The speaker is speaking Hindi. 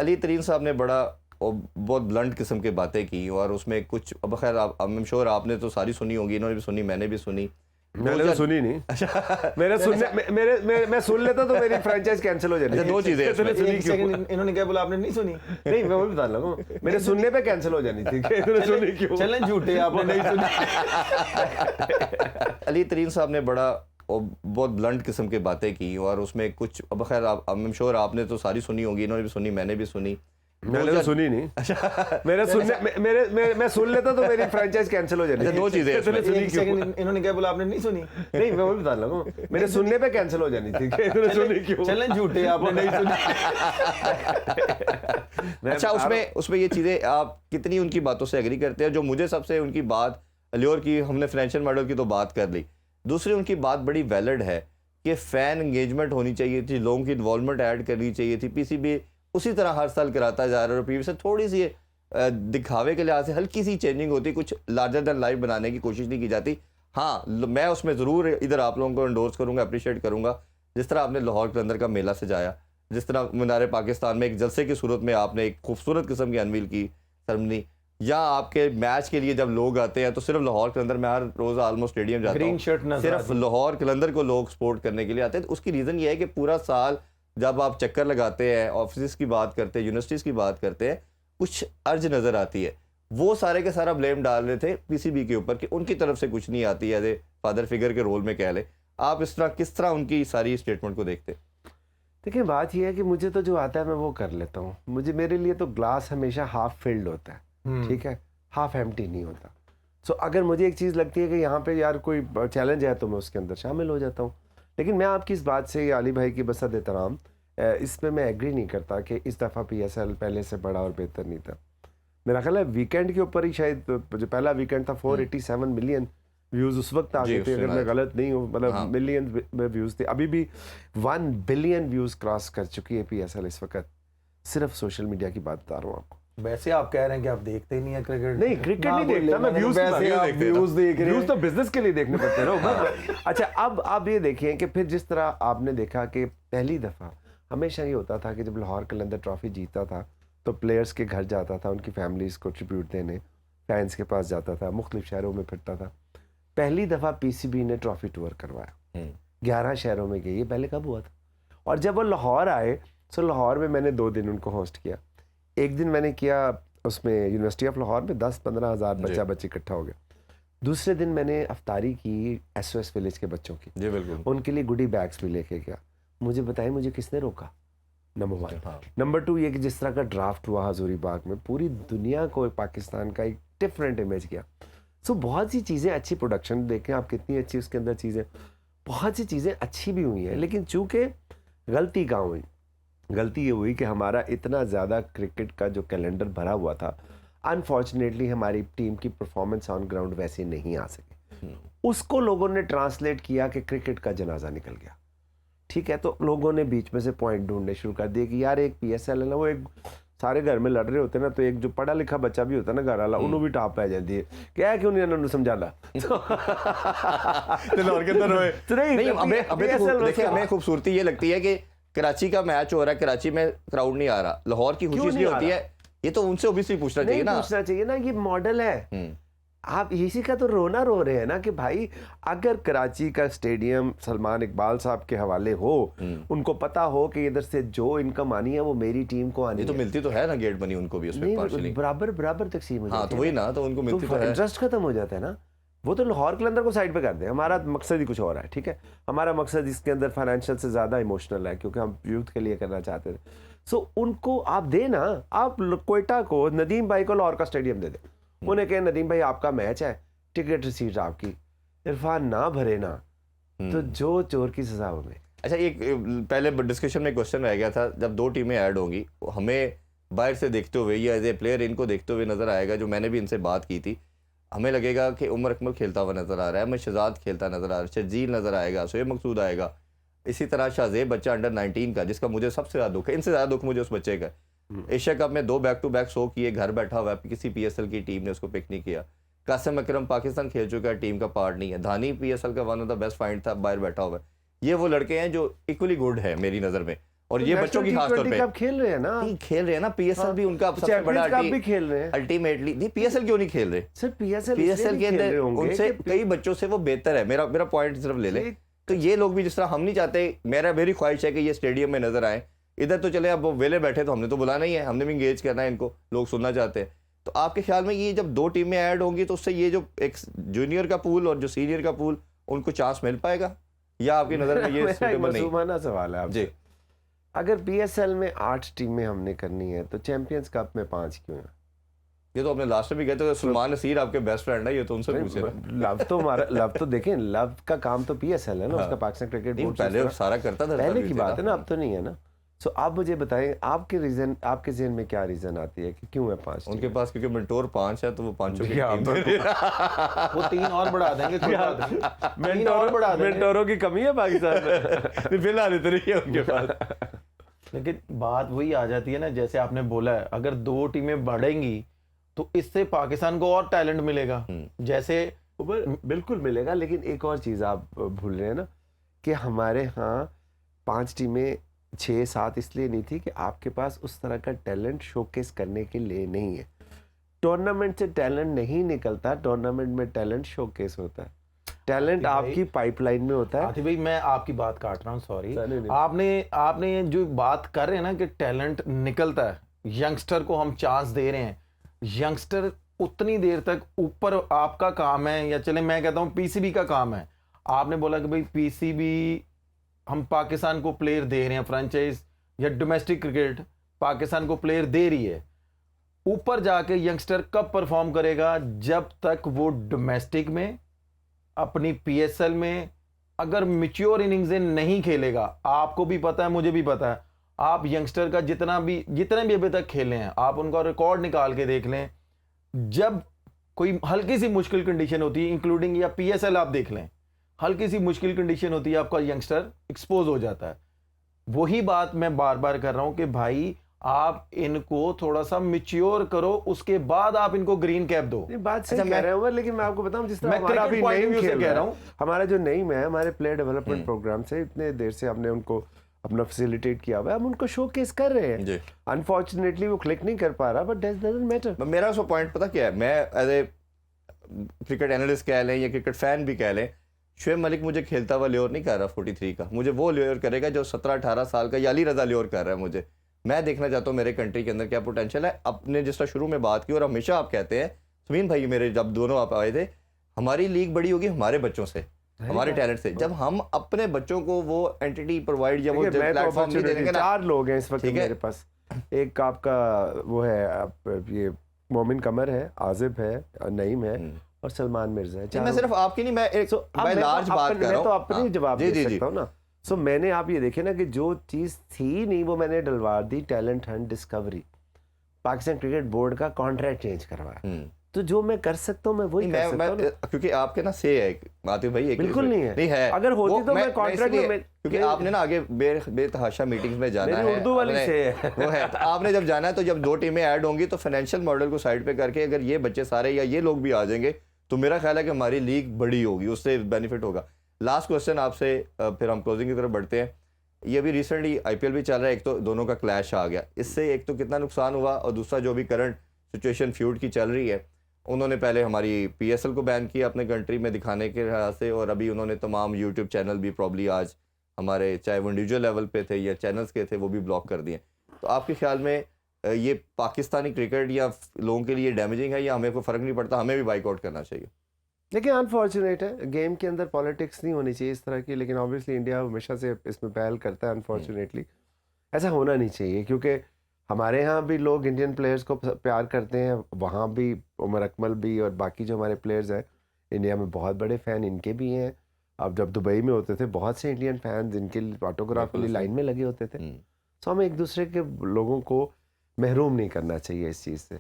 अली तरीन साहब ने बड़ा और बहुत ब्लंट किस्म की बातें की और उसमें कुछ, अब खैर आई एम श्योर आपने तो सारी सुनी होगी, इन्होंने भी सुनी, मैंने भी सुनी। मैंने तो सुनी नहीं। अच्छा मेरे सुनने मैं सुन लेता तो मेरी फ्रेंचाइज कैंसिल हो जाती। अच्छा, दो चीजें इन्होंने क्या बोला, आपने नहीं सुनी? नहीं, मैं वही बता रहा हूँ, मेरे सुनने पे कैंसिल हो जानी थी। इन्होंने सुनी क्यों? चलें झूठे, आपने नहीं सुनी। अली तरीन साहब ने बड़ा और बहुत ब्लंट किस्म की बातें की और उसमें कुछ, अब खैर आई एम श्योर आपने तो सारी सुनी होगी, इन्होंने भी सुनी, मैंने भी सुनी। मैंने तो सुनी नहीं। अच्छा मेरे सुनने मैं सुन लेता तो मेरी फ्रेंचाइज कैंसिल हो जाती। अच्छा, दो चीजें इन्होंने क्या बोला, आपने नहीं सुनी? नहीं, मैं वही बता रहा हूँ, मेरे सुनने पे कैंसिल हो जानी थी। इन्होंने सुनी क्यों? चलें झूठे, आपने नहीं सुनी। अच्छा, उसमें ये चीजें आप कितनी उनकी बातों से एग्री करते हैं? जो मुझे सबसे उनकी बात, अलियोर की हमने फाइनेंशियल मॉडल की तो बात कर ली, दूसरी उनकी बात बड़ी वैलिड है कि फैन एंगेजमेंट होनी चाहिए थी, लोगों की इन्वॉल्वमेंट ऐड करनी चाहिए थी। पीसीबी उसी तरह हर साल कराता जा रहा है और पीवी से थोड़ी सी दिखावे के लिहाज से हल्की सी चेंजिंग होती, कुछ लार्जर दैन लाइफ बनाने की कोशिश नहीं की जाती। हाँ, मैं उसमें ज़रूर इधर आप लोगों को एंडोर्स करूँगा, अप्रिशिएट करूँगा, जिस तरह आपने लाहौर के अंदर का मेला सजाया, जिस तरह मीनार पाकिस्तान में एक जलसे की सूरत में आपने एक खूबसूरत किस्म की अनवील की सेरेमनी, या आपके मैच के लिए जब लोग आते हैं तो सिर्फ लाहौर कलंदर, मैं हर रोज़ ऑलमोस्ट स्टेडियम जाता हूँ, सिर्फ लाहौर कलंदर को लोग सपोर्ट करने के लिए आते हैं। तो उसकी रीज़न ये है कि पूरा साल जब आप चक्कर लगाते हैं, ऑफिस की बात करते हैं, यूनिवर्सिटीज़ की बात करते हैं, कुछ अर्ज नज़र आती है। वो सारे के सारा ब्लेम डाल रहे थे पीसीबी के ऊपर कि उनकी तरफ से कुछ नहीं आती, एज ए फादर फिगर के रोल में कह ले। आप इस तरह किस तरह उनकी सारी स्टेटमेंट को देखते? देखिए, बात यह है कि मुझे तो जो आता है मैं वो कर लेता हूँ। मेरे लिए तो ग्लास हमेशा हाफ फिल्ड होता है, ठीक है, हाफ एम्प्टी नहीं होता। सो अगर मुझे एक चीज़ लगती है कि यहाँ पे यार कोई चैलेंज है तो मैं उसके अंदर शामिल हो जाता हूँ। लेकिन मैं आपकी इस बात से, अली भाई की बसत एहतराम, इस पे मैं एग्री नहीं करता कि इस दफ़ा पीएसएल पहले से बड़ा और बेहतर नहीं था। मेरा ख्याल है वीकेंड के ऊपर ही शायद जो पहला वीकेंड था 487 मिलियन व्यूज़ उस वक्त आ गए थे, अगर मैं गलत नहीं हूँ, मतलब मिलियन व्यूज़ थे। अभी भी 1 बिलियन व्यूज़ क्रॉस कर चुकी है पीएसएल इस वक्त। सिर्फ सोशल मीडिया की बात बता रहा हूँ आपको। वैसे आप कह रहे हैं कि आप देखते ही नहीं है क्रिकेट? नहीं, क्रिकेट नहीं देखता मैं, व्यूज देख रहे हैं। व्यूज तो बिजनेस के लिए देखने पड़ते हैं ना। अच्छा, अब आप ये देखिए कि फिर जिस तरह आपने देखा कि पहली दफ़ा हमेशा ये होता था कि जब लाहौर कलंदर ट्रॉफी जीता था तो प्लेयर्स के घर जाता था, उनकी फैमिलीज़ को ट्रिब्यूट देने, फैंस के पास जाता था, मुख्तलिफ शहरों में फिरता था। पहली दफ़ा पीसीबी ने ट्रॉफी टूर करवाया, 11 शहरों में गई। ये पहले कब हुआ था? और जब वो लाहौर आए तो लाहौर में मैंने 2 दिन उनको होस्ट किया। एक दिन मैंने किया उसमें यूनिवर्सिटी ऑफ लाहौर में 10-15 हज़ार बच्चे इकट्ठा हो गए। दूसरे दिन मैंने अफ्तारी की SOS विलेज के बच्चों की, जी बिल्कुल, उनके लिए गुडी बैग्स भी लेके गया। मुझे बताइए, मुझे किसने रोका? नंबर 1। नंबर 2 ये कि जिस तरह का ड्राफ्ट हुआ हजूरी बाग में, पूरी दुनिया को पाकिस्तान का एक डिफरेंट इमेज किया। सो बहुत सी चीज़ें अच्छी, प्रोडक्शन देखें आप कितनी अच्छी उसके अंदर चीज़ें, बहुत सी चीज़ें अच्छी भी हुई हैं। लेकिन चूँकि गलती कहाँ हुई? गलती ये हुई कि हमारा इतना ज़्यादा क्रिकेट का जो कैलेंडर भरा हुआ था, अनफॉर्चुनेटली हमारी टीम की परफॉर्मेंस ऑन ग्राउंड वैसे नहीं आ सके। उसको लोगों ने ट्रांसलेट किया कि क्रिकेट का जनाजा निकल गया। ठीक है, तो लोगों ने बीच में से पॉइंट ढूंढने शुरू कर दिए कि यार एक पीएसएल है ना, वो एक सारे घर में लड़ रहे होते ना, तो एक जो पढ़ा लिखा बच्चा भी होता है ना घर वाला, उन्होंने भी टाप पै जाती है, क्या क्यों नहीं उन्होंने समझाना। हमें खूबसूरती ये लगती है कि कराची का मैच हो रहा है, कराची में क्राउड नहीं आ रहा, लाहौर की खुशी इसलिए होती है। ये तो उनसे ओबियसली पूछना चाहिए ना, ये मॉडल है। आप इसी का तो रोना रो रहे हैं ना कि भाई अगर कराची का स्टेडियम सलमान इकबाल साहब के हवाले हो, उनको पता हो कि इधर से जो इनकम आनी है वो मेरी टीम को आनी है, तो मिलती तो है ना, गेट बनी उनको भी उसमें पार्शियली बराबर तकसीम हो जाती है। हाँ, तो वही ना, तो उनको मिलती तो है, इंटरेस्ट खत्म हो जाता है ना। वो तो लाहौर कलंदर को साइड पे कर दे, हमारा मकसद ही कुछ और है। ठीक है, हमारा मकसद इसके अंदर फाइनेंशियल से ज़्यादा इमोशनल है, क्योंकि हम यूथ के लिए करना चाहते थे। सो उनको आप दे ना, आप कोयटा को नदीम भाई को लाहौर का स्टेडियम दे दे, उन्हें कहें नदीम भाई आपका मैच है, टिकट रिसीट आपकी, इरफान ना भरे ना तो जो चोर की सजा हमें। अच्छा, एक पहले डिस्कशन में क्वेश्चन रह गया था, जब 2 टीमें ऐड होंगी, हमें बाहर से देखते हुए या एज ए प्लेयर इनको देखते हुए नज़र आएगा, जो मैंने भी इनसे बात की थी, हमें लगेगा कि उमर अकमल खेलता हुआ नज़र आ रहा है, हमें शहजाद खेलता नज़र आ रहा है, शजील नज़र आएगा, शोएब मकसूद आएगा, इसी तरह शाहजेब बच्चा अंडर 19 का, जिसका मुझे सबसे ज़्यादा दुख है, इनसे ज़्यादा दुख मुझे उस बच्चे का। एशिया कप में 2 बैक टू बैक शो किए, घर बैठा हुआ है, किसी पीएसएल की टीम ने उसको पिक नहीं किया। कासिम अकरम पाकिस्तान खेल चुका है, टीम का पार्ट नहीं है। धानी पीएसएल का one of the best find था, बाहर बैठा हुआ है। ये वो लड़के हैं जो इक्वली गुड है मेरी नज़र में। और ये बच्चों की खास तौर पे कब खेल रहे हैं ना, नहीं खेल रहे हैं ना, पीएसएल भी उनका सबसे बड़ा चैंपियंस कप भी खेल रहे हैं अल्टीमेटली। नहीं पीएसएल क्यों नहीं खेल रहे? सर, पीएसएल के अंदर उनसे कई बच्चों से वो बेहतर है। मेरा पॉइंट सिर्फ ले ले, तो ये लोग भी जिस तरह हम नहीं चाहते, मेरी ख्वाहिश है कि ये स्टेडियम में नजर आए। इधर तो चले, अब वो वेले बैठे तो हमने तो बुलाना ही है, हमने भी इंगेज करना है इनको, लोग सुनना चाहते हैं। तो आपके ख्याल में ये जब 2 टीमें ऐड होंगी तो उससे ये जो एक जूनियर का पूल और जो सीनियर का पूल, उनको चांस मिल पाएगा, या आपकी नजर में ये सूटेबल नहीं? मासूमाना सवाल है आपसे। जी, अगर पीएसएल में 8 टीमें हमने करनी है तो चैंपियंस कप में 5 क्यों है? ये तो अपने लास्ट में भी कहते थे, सलमान नसीर आपके बेस्ट फ्रेंड है, ये तो उनसे पूछे ना। लव तो देखें, लव का काम तो पीएसएल है ना, उसका पाकिस्तान क्रिकेट बोर्ड पहले सारा करता था, पहले की बात है ना, अब तो नहीं है ना। सो आप मुझे बताएं, आपके ज़हन में क्या रीजन आती है कि क्यों है 5? उनके पास क्योंकि मेंटोर 5 है तो वो पांचों की हाँ, टीम वो 3 और बढ़ा देंगे, कोई बात नहीं। 3 और बढ़ा देंगे। मेंटोरों की कमी है पाकिस्तान में? फिलहाल इतनी है उनके पास। लेकिन बात वही आ जाती है ना, जैसे आपने बोला है, अगर 2 टीमें बढ़ेंगी तो इससे पाकिस्तान को और टैलेंट मिलेगा। जैसे बिल्कुल मिलेगा, लेकिन एक और चीज़ आप भूल रहे हैं ना कि हमारे यहाँ 5 टीमें 6-7 इसलिए नहीं थी कि आपके पास उस तरह का टैलेंट शोकेस करने के लिए नहीं है। टूर्नामेंट से टैलेंट नहीं निकलता, टूर्नामेंट में टैलेंट शोकेस होता है। टैलेंट आपकी पाइपलाइन में होता है। आतिफ भाई, मैं आपकी बात काट रहा हूँ, सॉरी। आपने जो बात कर रहे हैं ना कि टैलेंट निकलता है, यंगस्टर को हम चांस दे रहे हैं, यंगस्टर उतनी देर तक ऊपर आपका काम है, या चले मैं कहता हूँ पीसीबी का काम है। आपने बोला कि भाई पीसीबी हम पाकिस्तान को प्लेयर दे रहे हैं, फ्रेंचाइज या डोमेस्टिक क्रिकेट पाकिस्तान को प्लेयर दे रही है। ऊपर जाके यंगस्टर कब परफॉर्म करेगा? जब तक वो डोमेस्टिक में, अपनी पीएसएल में अगर मैच्योर इनिंग्सें नहीं खेलेगा। आपको भी पता है, मुझे भी पता है, आप यंगस्टर का जितने भी अभी तक खेले हैं, आप उनका रिकॉर्ड निकाल के देख लें। जब कोई हल्की सी मुश्किल कंडीशन होती है, इंक्लूडिंग या पीएसएल आप देख लें, हल्की सी मुश्किल कंडीशन होती है, आपका यंगस्टर एक्सपोज हो जाता है। वही बात मैं बार बार कर रहा हूं कि भाई आप इनको थोड़ा सा मैच्योर करो, उसके बाद आप इनको ग्रीन कैप दो। बात सही कह रहे हैं, लेकिन मैं आपको बताऊं, जिस तरह हमारा भी नईम खेल रहा है, हमारा जो नईम है, हमारे प्लेयर डेवलपमेंट प्रोग्राम से इतने देर से हमने उनको अपना फैसिलिटेट किया हुआ है, हम उनको शोकेस कर रहे हैं। अनफॉर्चुनेटली वो क्लिक नहीं कर पा रहा, बट दैट डजंट मैटर। मेरा सो पॉइंट पता क्या है, मैं एज ए क्रिकेट एनालिस्ट कह लें या क्रिकेट फैन भी कह लें, शुएब मलिक मुझे खेलता हुआ लियोर नहीं कर रहा 43 का, मुझे वो लियोर करेगा जो 17-18 साल का या अली रजा लियोर कर रहा है। मुझे, मैं देखना चाहता हूँ मेरे कंट्री के अंदर क्या पोटेंशियल है। अपने जिस तरह शुरू में बात की, और हमेशा आप कहते हैं, सुमीन भाई मेरे जब दोनों आप आए थे, हमारी लीग बड़ी होगी हमारे बच्चों से, हमारे टैलेंट से। जब हम अपने बच्चों को वो एंटिटी प्रोवाइड या वो प्लेटफॉर्म नहीं देंगे ना। 4 लोग हैं इस वक्त मेरे पास। एक आपका वो है, ये मोमिन कमर है, आजिब है, नईम है और सलमान मिर्जा है। मैं सिर्फ आपकी नहीं, मैं एक मैं लार्ज बात कर रहा हूं, मैं तो अपनी जवाब दे सकता हूं ना। सो मैंने, आप ये देखे ना कि जो चीज़ थी नहीं वो मैंने डलवा दी, talent hunt discovery. Pakistan cricket board का कॉन्ट्रैक्ट चेंज करवाया, तो जो मैं कर सकता हूँ मैं वही कर सकता हूँ। क्योंकि आपके ना से है आतिफ भाई, एक बिल्कुल नहीं है, अगर होती तो मैं कॉन्ट्रैक्ट में, क्योंकि आपने ना आगे बेतहाशा मीटिंग्स में जाना है, उर्दू वाली से वो है, तो आपने जब जाना है तो जब 2 टीमें ऐड होंगी तो फाइनेंशियल मॉडल को साइड पे करके अगर ये बच्चे सारे या ये लोग भी आ जाएंगे तो मेरा ख्याल है कि हमारी लीग बड़ी होगी, उससे बेनिफिट होगा। लास्ट क्वेश्चन आपसे, फिर हम क्लोजिंग की तरफ बढ़ते हैं। ये भी रिसेंटली आईपीएल भी चल रहा है, एक तो दोनों का क्लैश आ गया, इससे एक तो कितना नुकसान हुआ, और दूसरा जो भी करंट सिचुएशन फ्यूड की चल रही है, उन्होंने पहले हमारी पीएसएल को बैन किया अपने कंट्री में दिखाने के लिहाज से, और अभी उन्होंने तमाम यूट्यूब चैनल भी प्रॉब्ली आज हमारे, चाहे वो इंडिविजुअल लेवल पे थे या चैनल्स के थे, वो भी ब्लॉक कर दिए। तो आपके ख्याल में ये पाकिस्तानी क्रिकेट या लोगों के लिए डैमेजिंग है, या हमें कोई फ़र्क नहीं पड़ता, हमें भी बाइकआउट करना चाहिए? देखिए, अनफॉर्चुनेट है, गेम के अंदर पॉलिटिक्स नहीं होनी चाहिए इस तरह की, लेकिन ऑब्वियसली इंडिया हमेशा से इसमें पहल करता है। अनफॉर्चुनेटली ऐसा होना नहीं चाहिए, क्योंकि हमारे यहाँ भी लोग इंडियन प्लेयर्स को प्यार करते हैं, वहाँ भी उमर अकमल भी और बाकी जो हमारे प्लेयर्स हैं इंडिया में बहुत बड़े फ़ैन इनके भी हैं। अब जब दुबई में होते थे बहुत से इंडियन फैंस इनके ऑटोग्राफ के लिए लाइन में लगे होते थे। तो हमें एक दूसरे के लोगों को महरूम नहीं करना चाहिए इस चीज़ से।